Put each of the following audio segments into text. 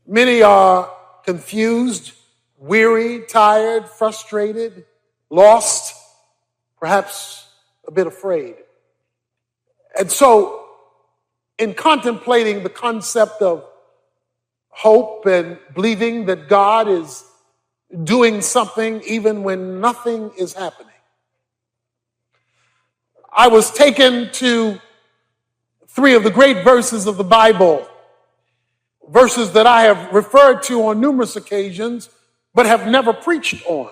Many are confused, weary, tired, frustrated, lost, perhaps a bit afraid. And so, in contemplating the concept of hope and believing that God is doing something even when nothing is happening, I was taken to three of the great verses of the Bible, verses that I have referred to on numerous occasions, but have never preached on.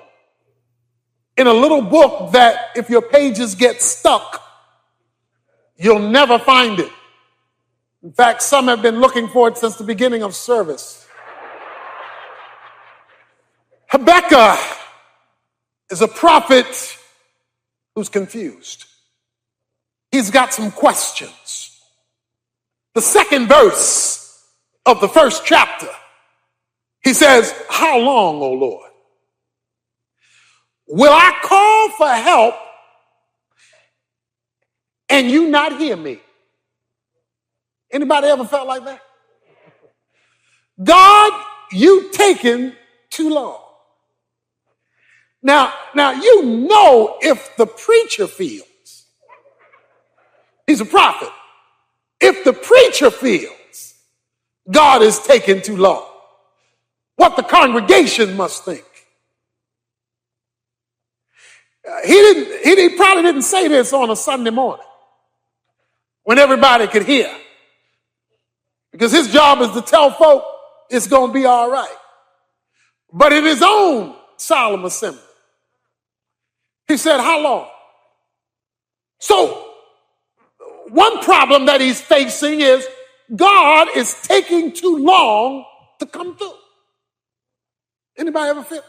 In a little book that if your pages get stuck, you'll never find it. In fact, some have been looking for it since the beginning of service. Habakkuk is a prophet who's confused. He's got some questions. The second verse of the first chapter, he says, "How long, O Lord? Will I call for help and you not hear me?" Anybody ever felt like that? God, you taking too long. Now, you know if the preacher feels, he's a prophet, if the preacher feels God is taking too long, what the congregation must think. He probably didn't say this on a Sunday morning when everybody could hear, because his job is to tell folk it's going to be all right. But in his own solemn assembly, he said, "How long?" So one problem that he's facing is God is taking too long to come through. Anybody ever feel?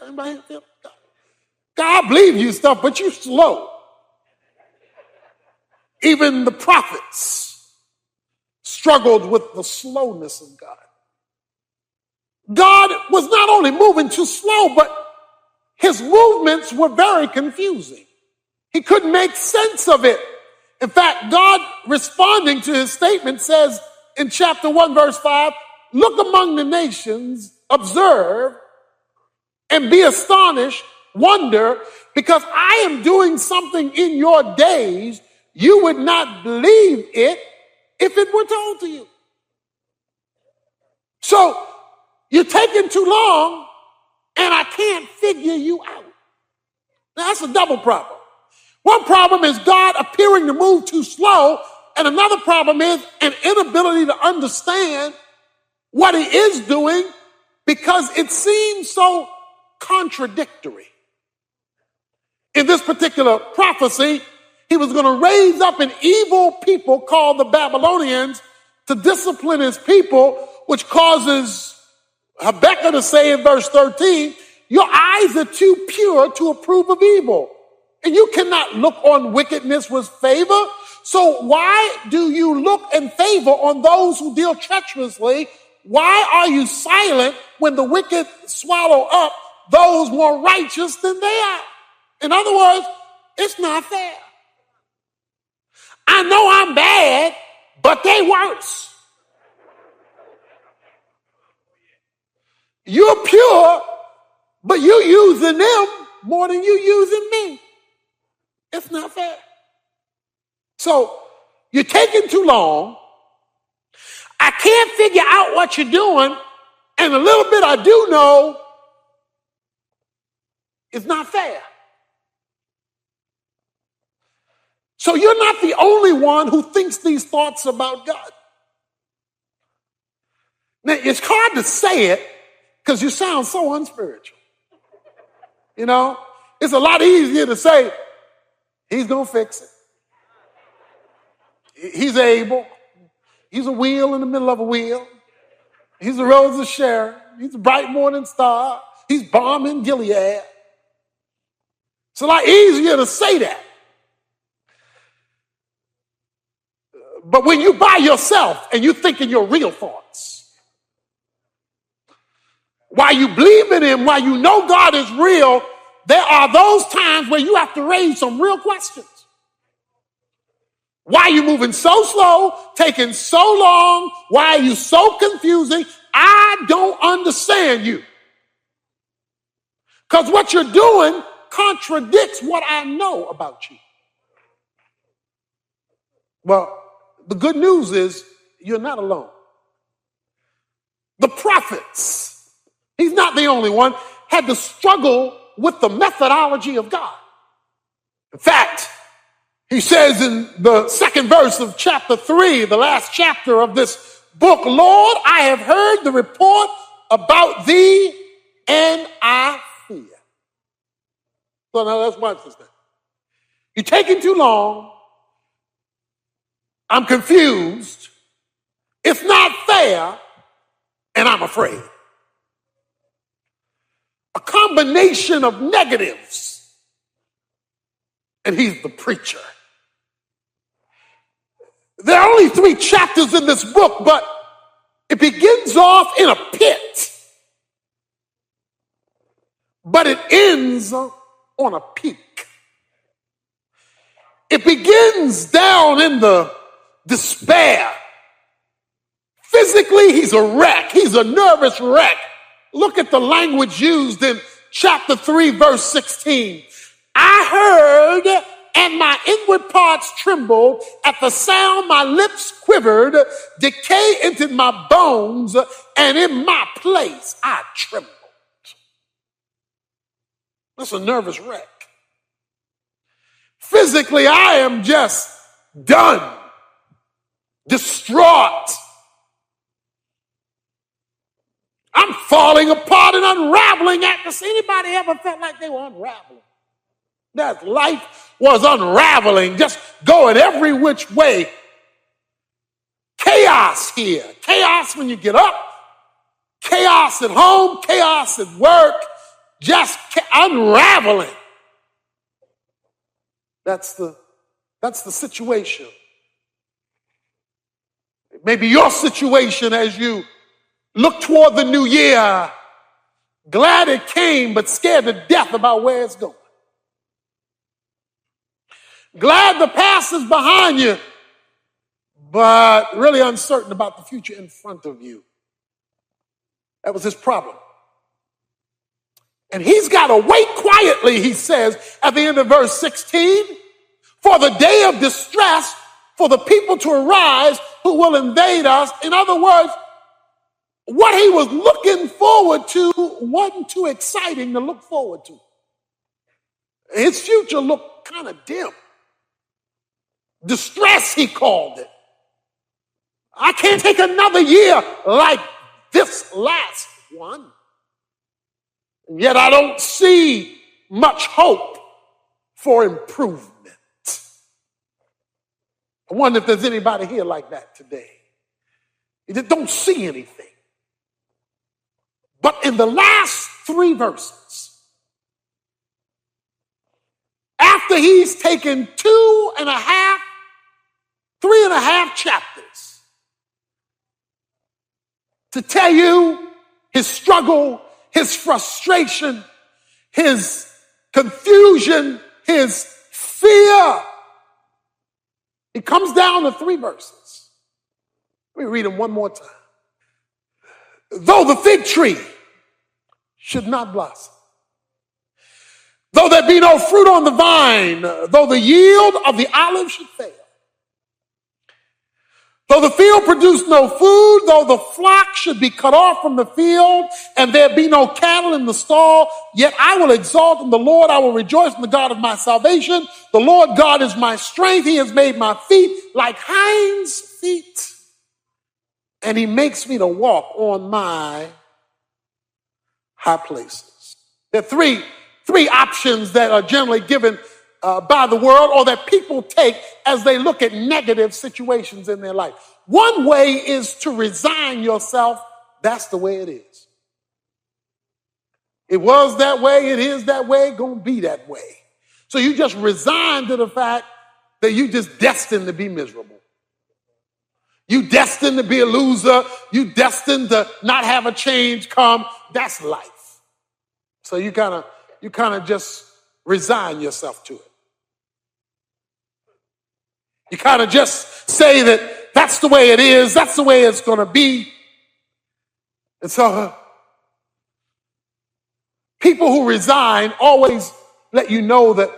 God, I believe you stuff, but you're slow. Even the prophets struggled with the slowness of God. God was not only moving too slow, but his movements were very confusing. He couldn't make sense of it. In fact, God, responding to his statement, says in chapter 1, verse 5, "Look among the nations, observe, and be astonished, wonder, because I am doing something in your days. You would not believe it if it were told to you." So you're taking too long and I can't figure you out. Now that's a double problem. One problem is God appearing to move too slow, and another problem is an inability to understand what he is doing because it seems so contradictory. In this particular prophecy, he was going to raise up an evil people called the Babylonians to discipline his people, which causes Habakkuk to say in verse 13, "Your eyes are too pure to approve of evil, and you cannot look on wickedness with favor. So why do you look in favor on those who deal treacherously? Why are you silent when the wicked swallow up those more righteous than they are?" In other words, it's not fair. I know I'm bad, but they worse. You're pure, but you using them more than you using me. It's not fair. So you're taking too long. I can't figure out what you're doing, and a little bit I do know is not fair. So you're not the only one who thinks these thoughts about God. Now, it's hard to say it because you sound so unspiritual. You know, it's a lot easier to say, he's going to fix it. He's able. He's a wheel in the middle of a wheel. He's a rose of Sharon. He's a bright morning star. He's balm in Gilead. It's a lot easier to say that. But when you by yourself and you thinking your real thoughts, while you believe in him, while you know God is real, there are those times where you have to raise some real questions. Why are you moving so slow, taking so long? Why are you so confusing? I don't understand. understand you. Because what you're doing contradicts what I know about you. Well, the good news is you're not alone. The prophets, he's not the only one, had to struggle with the methodology of God. In fact, he says in the second verse of chapter 3, the last chapter of this book, Lord, I have heard the report about thee and I fear. So now let's watch this thing. You're taking too long. I'm confused. It's not fair, and I'm afraid. A combination of negatives, and he's the preacher. There are only 3 chapters in this book, but it begins off in a pit, but it ends on a peak. It begins down in the despair. Physically, he's a wreck. He's a nervous wreck. Look at the language used in chapter 3, verse 16. I heard, and my inward parts trembled. At the sound, my lips quivered. Decay entered my bones, and in my place, I trembled. That's a nervous wreck. Physically, I am just done, distraught. I'm falling apart and unraveling at the sea. Anybody ever felt like they were unraveling? That life was unraveling, just going every which way. Chaos here. Chaos when you get up. Chaos at home. Chaos at work. Just unraveling. That's the situation. Maybe your situation as you look toward the new year, glad it came, but scared to death about where it's going. Glad the past is behind you, but really uncertain about the future in front of you. That was his problem. And he's got to wait quietly, he says at the end of verse 16, for the day of distress, for the people to arise who will invade us. In other words, what he was looking forward to wasn't too exciting to look forward to. His future looked kind of dim. Distress, he called it. I can't take another year like this last one. And yet I don't see much hope for improvement. I wonder if there's anybody here like that today. You just don't see anything. But in the last 3 verses, after he's taken 3.5 chapters to tell you his struggle, his frustration, his confusion, his fear, it comes down to 3 verses. Let me read them one more time. Though the fig tree should not blossom, though there be no fruit on the vine, though the yield of the olive should fail, though the field produce no food, though the flock should be cut off from the field, and there be no cattle in the stall, yet I will exalt in the Lord, I will rejoice in the God of my salvation. The Lord God is my strength. He has made my feet like hinds' feet, and he makes me to walk on my high places. There are three options that are generally given by the world, or that people take as they look at negative situations in their life. One way is to resign yourself. That's the way it is. It was that way, it is that way, gonna be that way. So you just resign to the fact that you just destined to be miserable. You destined to be a loser. You destined to not have a change come. That's life. So you kind of just resign yourself to it. You kind of just say that that's the way it is. That's the way it's going to be. And so People who resign always let you know that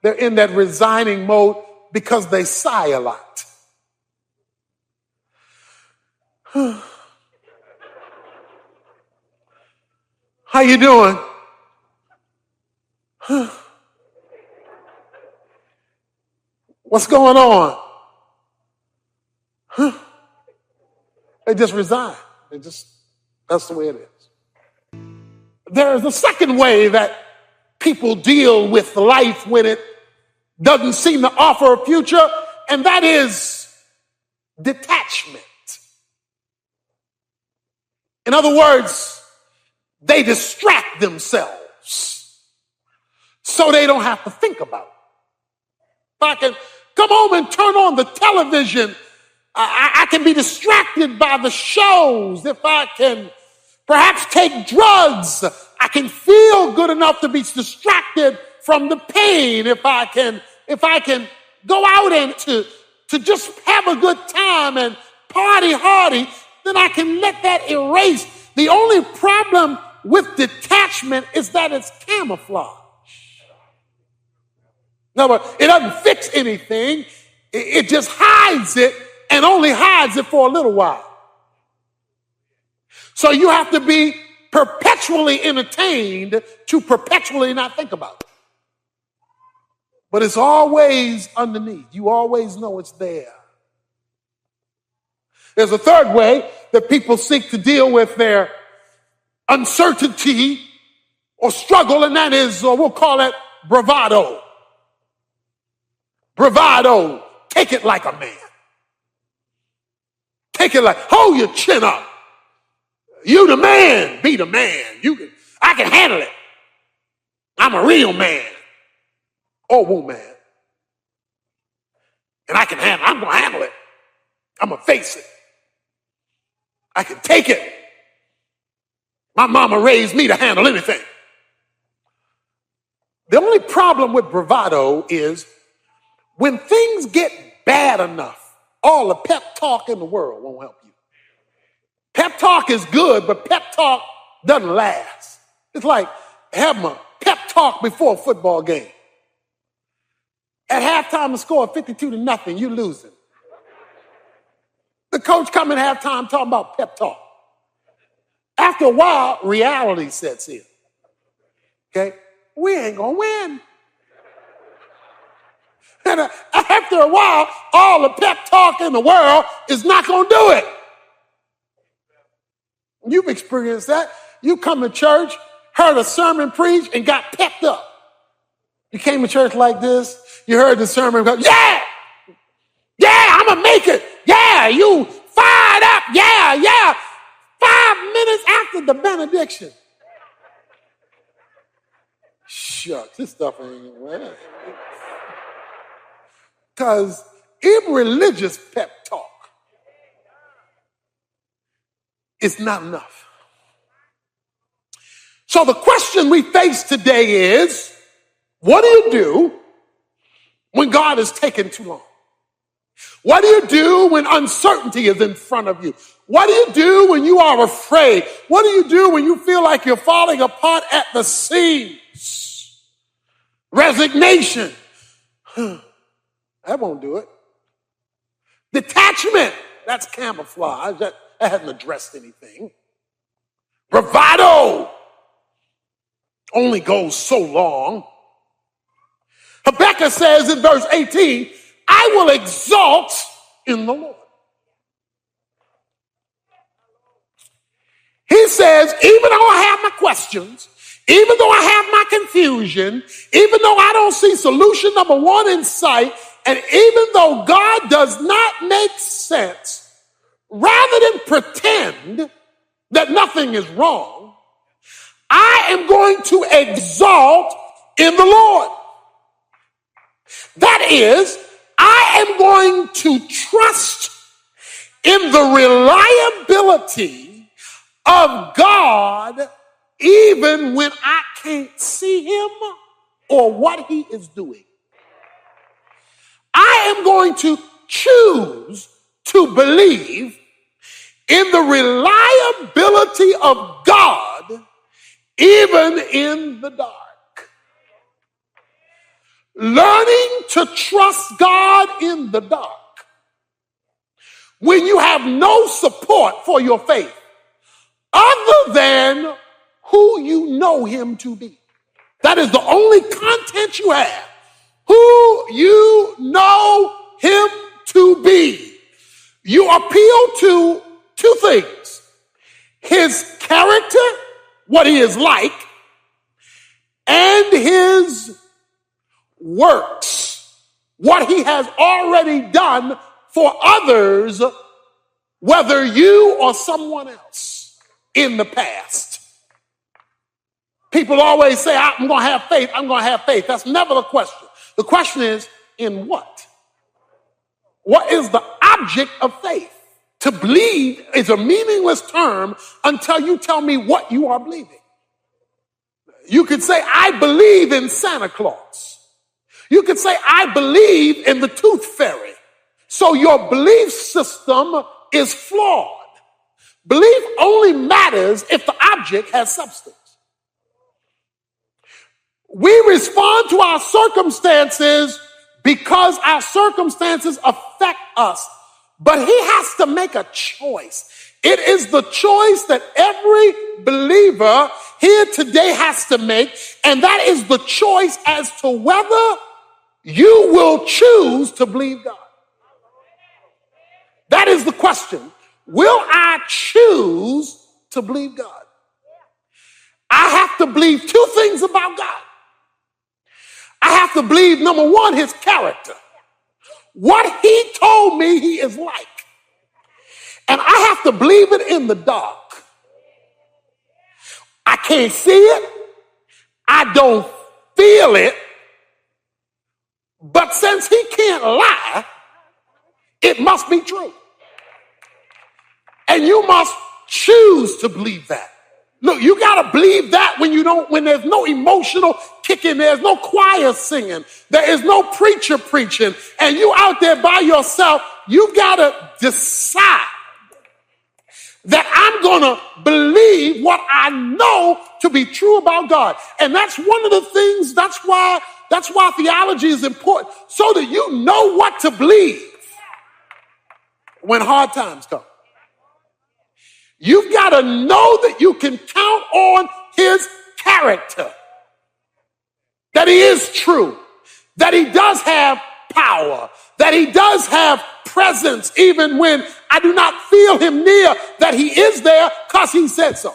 they're in that resigning mode because they sigh a lot. How you doing? What's going on? They just resign. That's the way it is. There's a second way that people deal with life when it doesn't seem to offer a future, and that is detachment. In other words, they distract themselves so they don't have to think about it. If I can come home and turn on the television, I can be distracted by the shows. If I can perhaps take drugs, I can feel good enough to be distracted from the pain. If I can go out and to just have a good time and party hardy, then I can let that erase. The only problem with detachment is that it's camouflage. In other words, it doesn't fix anything. It just hides it, and only hides it for a little while. So you have to be perpetually entertained to perpetually not think about it. But it's always underneath. You always know it's there. There's a third way that people seek to deal with their uncertainty or struggle, and that is, or we'll call it bravado. Bravado. Take it like a man. Take it like, hold your chin up. You the man, be the man. I can handle it. I'm a real man or woman. And I'm going to handle it. I'm going to face it. I can take it. My mama raised me to handle anything. The only problem with bravado is when things get bad enough, all the pep talk in the world won't help you. Pep talk is good, but pep talk doesn't last. It's like having a pep talk before a football game. At halftime, the score 52-0, you losing. The coach come in halftime talking about pep talk. After a while, reality sets in. Okay? We ain't gonna win. And after a while, all the pep talk in the world is not gonna do it. You've experienced that. You come to church, heard a sermon preached, and got pepped up. You came to church like this, you heard the sermon go, yeah, I'm gonna make it. Yeah, you fired up. Yeah. 5 minutes after the benediction. Shucks, this stuff ain't right. Because irreligious pep talk is not enough. So the question we face today is, what do you do when God is taking too long? What do you do when uncertainty is in front of you? What do you do when you are afraid? What do you do when you feel like you're falling apart at the seams? Resignation. That won't do it. Detachment. That's camouflage. That hasn't addressed anything. Bravado only goes so long. Habakkuk says in verse 18, I will exalt in the Lord. He says, even though I have my questions, even though I have my confusion, even though I don't see solution number one in sight, and even though God does not make sense, rather than pretend that nothing is wrong, I am going to exalt in the Lord. That is, I am going to trust in the reliability of God even when I can't see him or what he is doing. I am going to choose to believe in the reliability of God even in the dark. Learning to trust God in the dark when you have no support for your faith other than who you know him to be. That is the only content you have. Who you know him to be. You appeal to two things: his character, what he is like, and his works, what he has already done for others, whether you or someone else in the past. People always say, I'm going to have faith, I'm going to have faith. That's never the question. The question is, in what? What is the object of faith? To believe is a meaningless term until you tell me what you are believing. You could say, I believe in Santa Claus. You could say, I believe in the tooth fairy. So your belief system is flawed. Belief only matters if the object has substance. We respond to our circumstances because our circumstances affect us. But he has to make a choice. It is the choice that every believer here today has to make, and that is the choice as to whether you will choose to believe God. That is the question. Will I choose to believe God? I have to believe two things about God. I have to believe, number one, his character. What he told me he is like. And I have to believe it in the dark. I can't see it. I don't feel it. But since he can't lie, it must be true. And you must choose to believe that. Look, you got to believe that when there's no emotional kicking, there's no choir singing, there is no preacher preaching, and you out there by yourself, you got to decide that I'm going to believe what I know to be true about God. And that's one of the things, that's why theology is important, so that you know what to believe when hard times come. You've got to know that you can count on his character, that he is true, that he does have power, that he does have presence even when I do not feel him near, that he is there because he said so.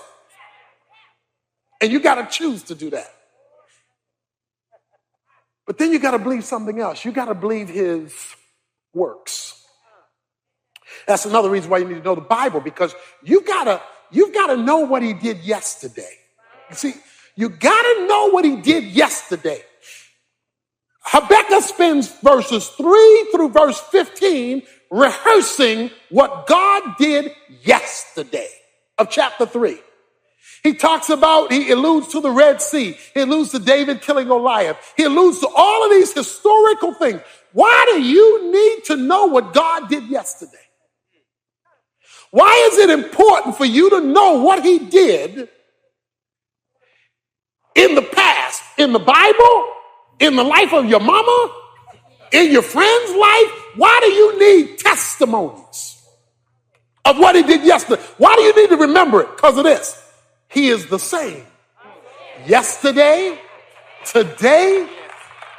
And you got to choose to do that. But then you got to believe something else. You got to believe his works. That's another reason why you need to know the Bible, because you've got to know what he did yesterday. You see, you got to know what he did yesterday. Habakkuk spends verses 3 through verse 15 rehearsing what God did yesterday of chapter 3. He alludes to the Red Sea. He alludes to David killing Goliath. He alludes to all of these historical things. Why do you need to know what God did yesterday? Why is it important for you to know what he did in the past, in the Bible, in the life of your mama, in your friend's life? Why do you need testimonies of what he did yesterday? Why do you need to remember it? Because of this. He is the same yesterday, today,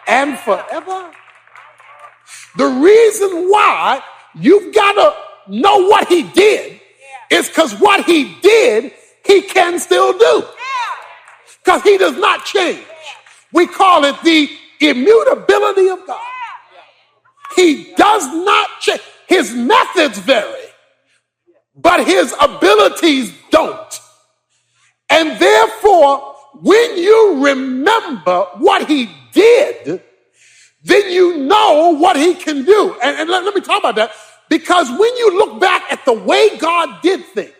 and forever. The reason why you've got to know what he did is because what he did, he can still do. Because he does not change. We call it the immutability of God. He does not change. His methods vary, but his abilities don't. And therefore, when you remember what he did, then you know what he can do. And let me talk about that. Because when you look back at the way God did things,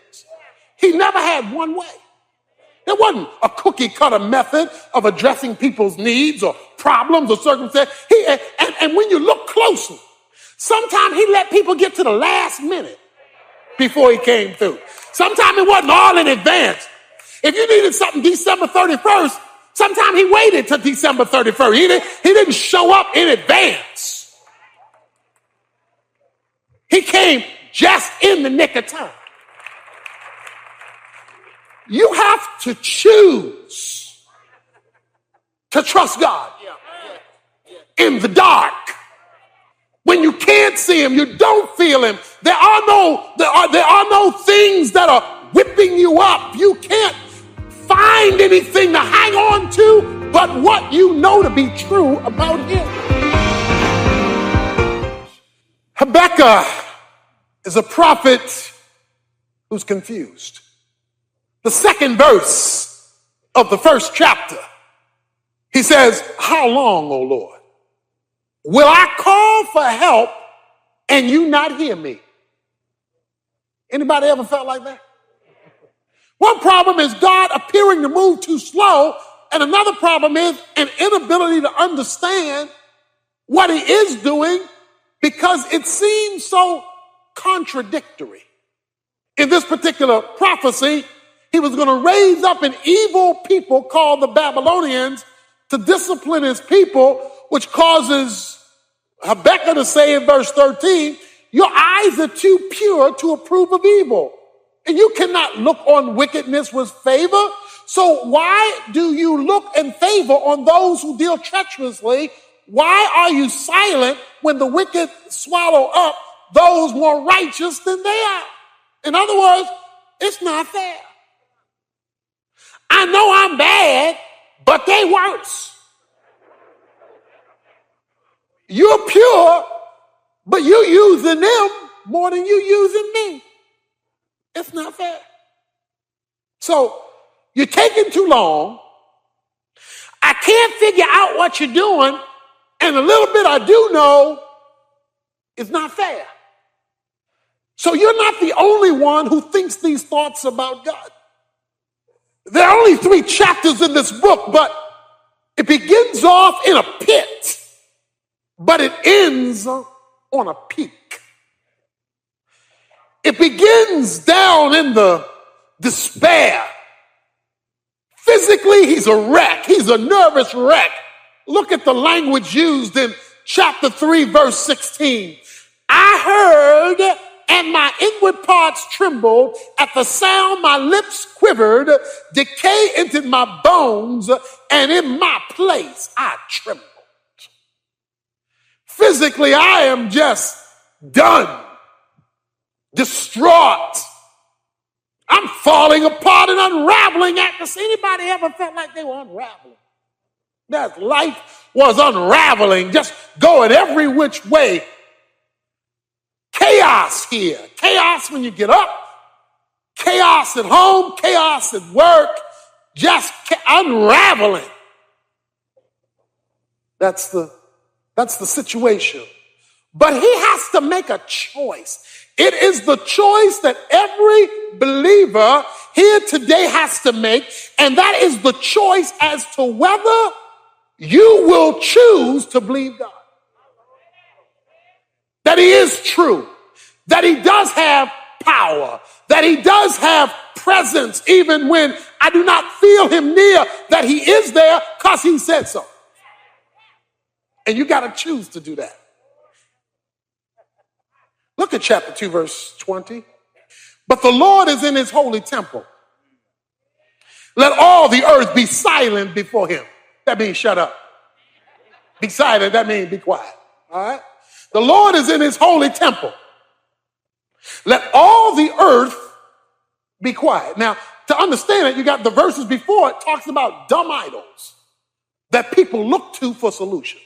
he never had one way. There wasn't a cookie cutter method of addressing people's needs or problems or circumstances. And when you look closely, sometimes he let people get to the last minute before he came through. Sometimes it wasn't all in advance. If you needed something December 31st, sometime he waited till December 31st. He didn't show up in advance. He came just in the nick of time. You have to choose to trust God in the dark. When you can't see him, you don't feel him. There are no things that are whipping you up. You can't find anything to hang on to but what you know to be true about him. Habakkuk is a prophet who's confused. The second verse of the first chapter, he says, "How long, O Lord, will I call for help and you not hear me?" Anybody ever felt like that? One problem is God appearing to move too slow, and another problem is an inability to understand what he is doing because it seems so contradictory. In this particular prophecy, he was going to raise up an evil people called the Babylonians to discipline his people, which causes Habakkuk to say in verse 13, "Your eyes are too pure to approve of evil, and you cannot look on wickedness with favor. So why do you look in favor on those who deal treacherously? Why are you silent when the wicked swallow up those more righteous than they are?" In other words, it's not fair. I know I'm bad, but they worse. You're pure, but you're using them more than you're using me. It's not fair. So you're taking too long. I can't figure out what you're doing, and the little bit I do know is not fair. So you're not the only one who thinks these thoughts about God. There are only 3 chapters in this book, but it begins off in a pit, but it ends on a peak. It begins down in the despair. Physically, he's a wreck. He's a nervous wreck. Look at the language used in chapter 3, verse 16. "I heard, and my inward parts trembled. At the sound, my lips quivered. Decay entered my bones, and in my place, I trembled." Physically, I am just done, distraught. I'm falling apart and unraveling at this. Anybody ever felt like they were unraveling? That life was unraveling, just going every which way. Chaos here. Chaos when you get up. Chaos at home. Chaos at work. Just unraveling. That's the situation. But he has to make a choice. It is the choice that every believer here today has to make, and that is the choice as to whether you will choose to believe God. That he is true, that he does have power, that he does have presence even when I do not feel him near, that he is there because he said so. And you got to choose to do that. Look at chapter 2, verse 20. "But the Lord is in his holy temple. Let all the earth be silent before him." That means shut up. Be silent, that means be quiet. All right? The Lord is in his holy temple. Let all the earth be quiet. Now, to understand it, you got the verses before it talks about dumb idols that people look to for solutions.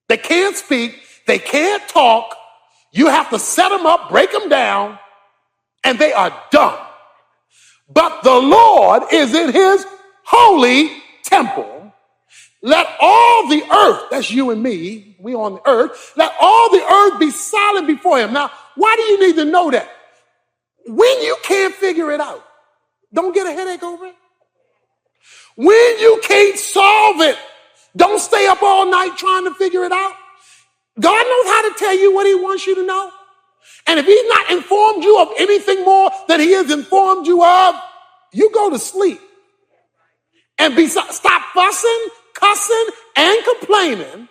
They can't speak. They can't talk. You have to set them up, break them down, and they are dumb. But the Lord is in his holy temple. Let all the earth, that's you and me, we on the earth, let all the earth be silent before him. Now, why do you need to know that? When you can't figure it out, don't get a headache over it. When you can't solve it, don't stay up all night trying to figure it out. God knows how to tell you what he wants you to know. And if he's not informed you of anything more than he has informed you of, you go to sleep and stop fussing, cussing, and complaining,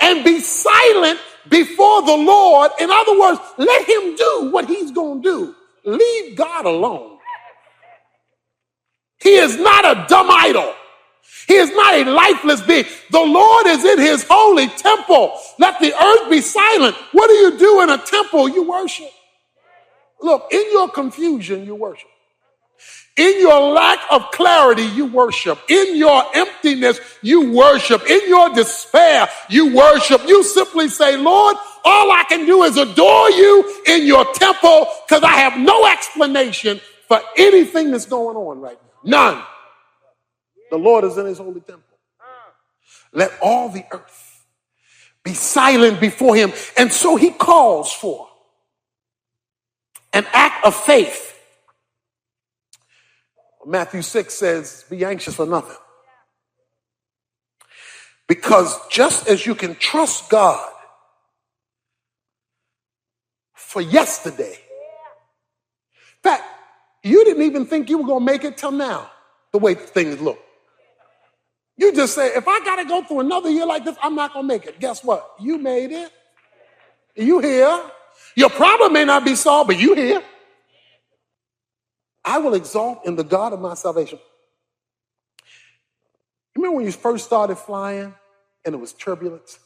and be silent before the Lord. In other words, let him do what he's going to do. Leave God alone. He is not a dumb idol. He is not a lifeless being. The Lord is in his holy temple. Let the earth be silent. What do you do in a temple? You worship. Look, in your confusion, you worship. In your lack of clarity, you worship. In your emptiness, you worship. In your despair, you worship. You simply say, Lord, all I can do is adore you in your temple because I have no explanation for anything that's going on right now. None. The Lord is in his holy temple. Let all the earth be silent before him. And so he calls for an act of faith. Matthew 6 says, be anxious for nothing. Because just as you can trust God for yesterday, in fact, you didn't even think you were going to make it till now, the way things look. You just say, if I got to go through another year like this, I'm not going to make it. Guess what? You made it. You here. Your problem may not be solved, but you here. I will exalt in the God of my salvation. Remember when you first started flying and it was turbulence?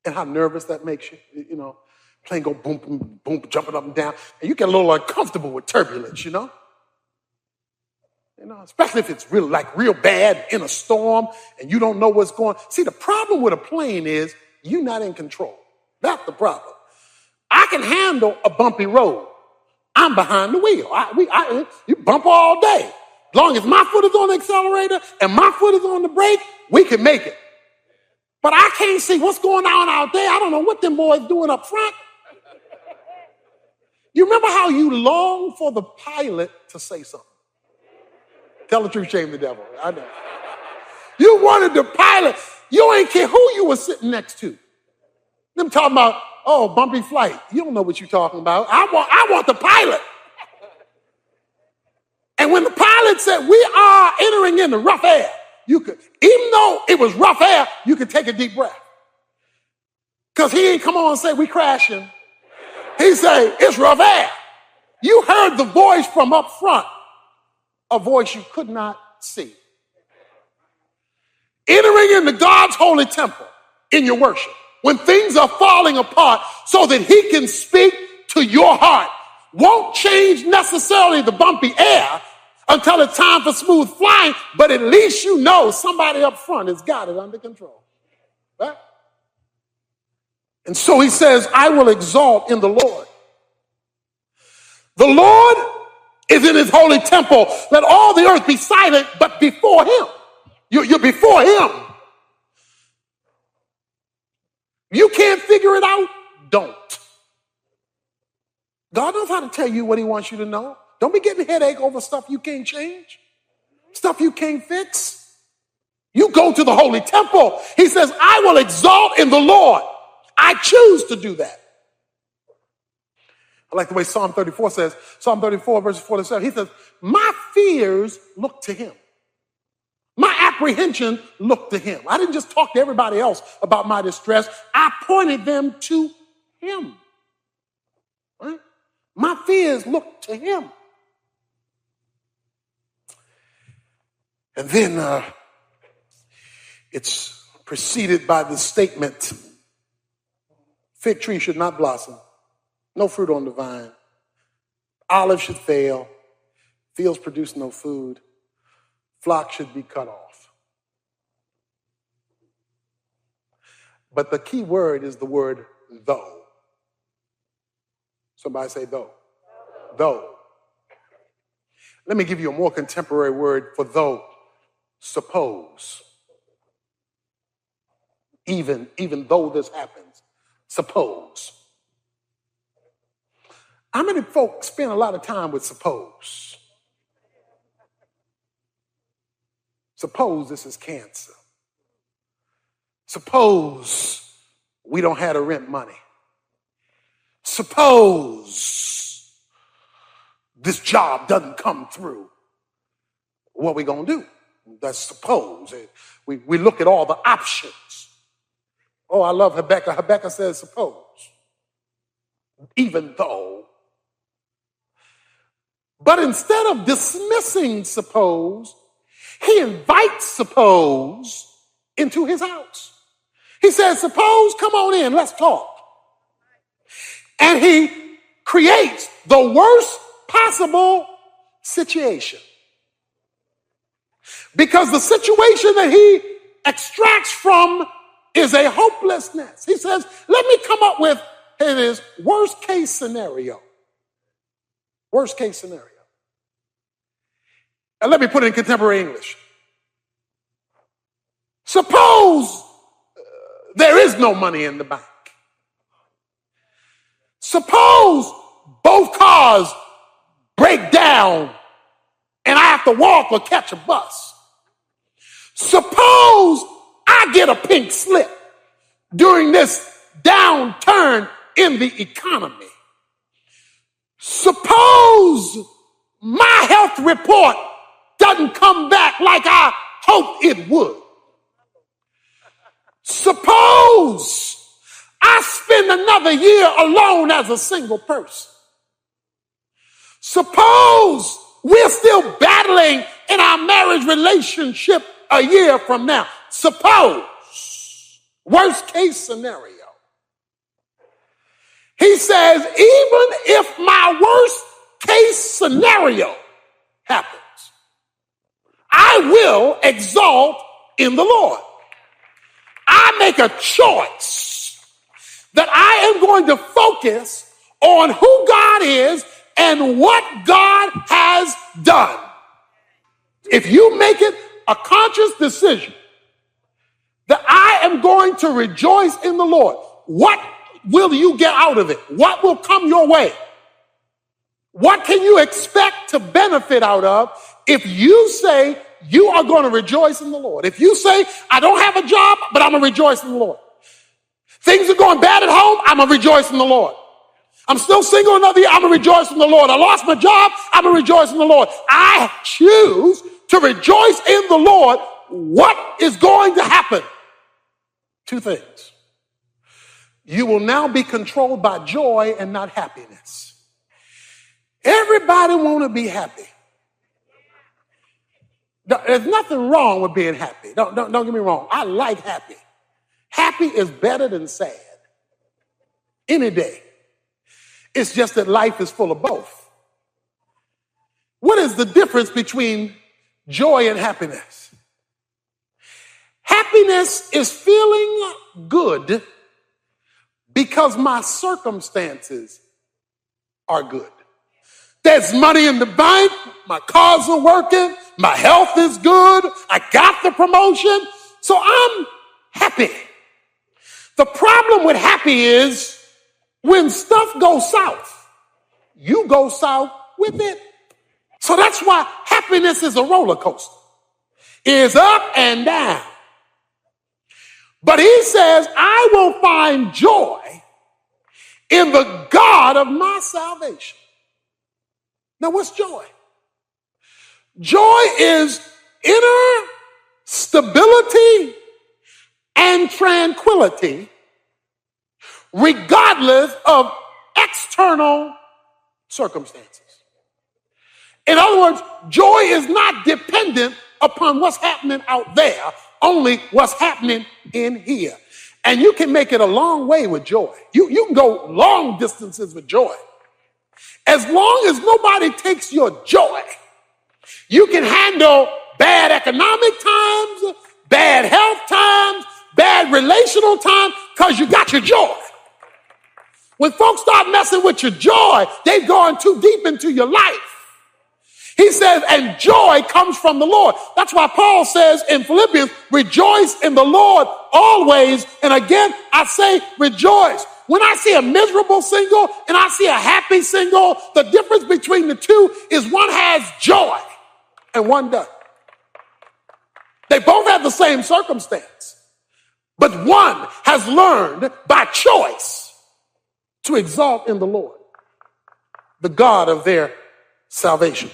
And how nervous that makes you? You know, plane go boom, boom, boom, jumping up and down. And you get a little uncomfortable with turbulence, you know? You know, especially if it's real bad in a storm and you don't know what's going on. See, the problem with a plane is you're not in control. That's the problem. I can handle a bumpy road. I'm behind the wheel. You bump all day. As long as my foot is on the accelerator and my foot is on the brake, we can make it. But I can't see what's going on out there. I don't know what them boys doing up front. You remember how you long for the pilot to say something? Tell the truth, shame the devil. I know. You wanted the pilot. You ain't care who you were sitting next to. Them talking about, oh, bumpy flight. You don't know what you're talking about. I want the pilot. And when the pilot said, we are entering into rough air, you could, even though it was rough air, you could take a deep breath. Because he ain't come on and say, we crashing. He said, it's rough air. You heard the voice from up front, a voice you could not see. Entering into God's holy temple in your worship, when things are falling apart so that he can speak to your heart, won't change necessarily the bumpy air until it's time for smooth flying, but at least you know somebody up front has got it under control. Right? And so he says, I will exalt in the Lord. The Lord is in his holy temple. Let all the earth be silent, but before him. You're before him. You can't figure it out? Don't. God knows how to tell you what he wants you to know. Don't be getting a headache over stuff you can't change, stuff you can't fix. You go to the holy temple. He says, I will exalt in the Lord. I choose to do that. I like the way Psalm 34 says, Psalm 34, verses 4 to 7. He says, my fears look to him. My apprehension looked to him. I didn't just talk to everybody else about my distress. I pointed them to him. Right? My fears looked to him. And then it's preceded by the statement, fig tree should not blossom, no fruit on the vine, olive should fail, fields produce no food, flock should be cut off. But the key word is the word though. Somebody say though. Though. Let me give you a more contemporary word for though. Suppose. Even though this happens, suppose. How many folks spend a lot of time with suppose? Suppose this is cancer. Suppose we don't have the rent money. Suppose this job doesn't come through. What are we going to do? That's suppose. We look at all the options. Oh, I love Habakkuk. Habakkuk says, suppose. Even though. But instead of dismissing suppose, he invites suppose into his house. He says, suppose, come on in, let's talk. And he creates the worst possible situation. Because the situation that he extracts from is a hopelessness. He says, let me come up with his worst case scenario. Worst case scenario. And let me put it in contemporary English. Suppose there is no money in the bank. Suppose both cars break down and I have to walk or catch a bus. Suppose I get a pink slip during this downturn in the economy. Suppose my health report doesn't come back like I hoped it would. Suppose I spend another year alone as a single person. Suppose we're still battling in our marriage relationship a year from now. Suppose, worst case scenario. He says, even if my worst case scenario happens, I will exalt in the Lord. I make a choice that I am going to focus on who God is and what God has done. If you make it a conscious decision that I am going to rejoice in the Lord, what will you get out of it? What will come your way? What can you expect to benefit out of if you say you are going to rejoice in the Lord? If you say, I don't have a job, but I'm going to rejoice in the Lord. Things are going bad at home, I'm going to rejoice in the Lord. I'm still single another year, I'm going to rejoice in the Lord. I lost my job, I'm going to rejoice in the Lord. I choose to rejoice in the Lord. What is going to happen? Two things. You will now be controlled by joy and not happiness. Everybody want to be happy. There's nothing wrong with being happy. Don't get me wrong. I like happy. Happy is better than sad. Any day. It's just that life is full of both. What is the difference between joy and happiness? Happiness is feeling good because my circumstances are good. There's money in the bank, my cars are working, my health is good, I got the promotion, so I'm happy. The problem with happy is when stuff goes south, you go south with it. So that's why happiness is a roller coaster. It's up and down. But he says, I will find joy in the God of my salvation. Now, what's joy? Joy is inner stability and tranquility, regardless of external circumstances. In other words, joy is not dependent upon what's happening out there, only what's happening in here. And you can make it a long way with joy. You can go long distances with joy. As long as nobody takes your joy, you can handle bad economic times, bad health times, bad relational times, because you got your joy. When folks start messing with your joy, they've gone too deep into your life. He says, and joy comes from the Lord. That's why Paul says in Philippians, rejoice in the Lord always. And again, I say rejoice. When I see a miserable single and I see a happy single, the difference between the two is one has joy and one doesn't. They both have the same circumstance, but one has learned by choice to exalt in the Lord, the God of their salvation.